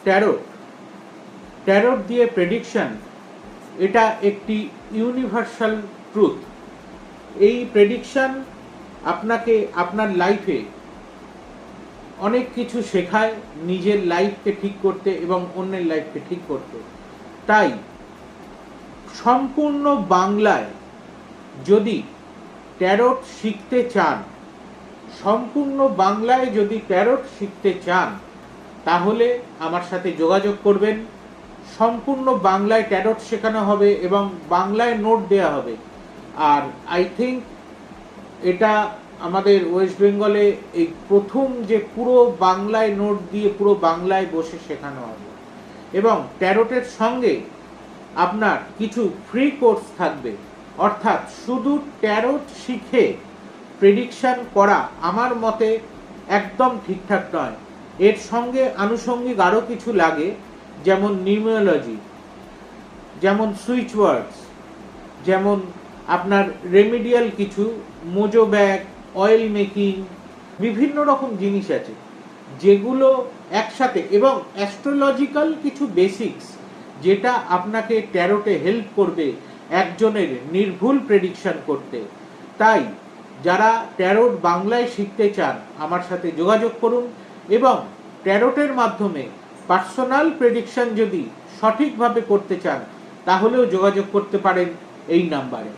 Tarot, tarot দিয়ে prediction, এটা একটি ইউনিভার্সাল ট্রুথ। এই প্রেডিকশন আপনাকে আপনার লাইফে অনেক কিছু শেখায়, নিজের লাইফকে ঠিক করতে এবং অন্যের লাইফকে ঠিক করতে। তাই সম্পূর্ণ বাংলায় যদি ট্যারোট শিখতে চান, সম্পূর্ণ বাংলায় যদি ট্যারোট শিখতে চান, তাহলে আমার সাথে যোগাযোগ করবেন। সম্পূর্ণ বাংলায় ট্যারোট শেখানো হবে এবং বাংলায় নোট দেয়া হবে। আর আই থিঙ্ক এটা আমাদের ওয়েস্ট বেঙ্গলে এই প্রথম যে পুরো বাংলায় নোট দিয়ে পুরো বাংলায় বসে শেখানো হবে। এবং ট্যারোটের সঙ্গে আপনার কিছু ফ্রি কোর্স থাকবে, অর্থাৎ শুধু ট্যারোট শিখে প্রেডিকশন করা আমার মতে একদম ঠিকঠাক নয়। এর সঙ্গে আনুষঙ্গিক আরও কিছু লাগে, যেমন নিউমেরোলজি, যেমন সুইচ ওয়ার্ডস, যেমন আপনার রেমিডিয়াল কিছু মোজো ব্যাগ, অয়েল মেকিং, বিভিন্ন রকম জিনিস আছে যেগুলো একসাথে, এবং অ্যাস্ট্রোলজিক্যাল কিছু বেসিক্স যেটা আপনাকে ট্যারোটে হেল্প করবে একজনের নির্ভুল প্রেডিকশন করতে। তাই যারা ট্যারোট বাংলায় শিখতে চান আমার সাথে যোগাযোগ করুন, এবং ট্যারোটের মাধ্যমে পার্সোনাল প্রেডিকশন যদি সঠিকভাবে করতে চান তাহলেও যোগাযোগ করতে পারেন এই নাম্বারে।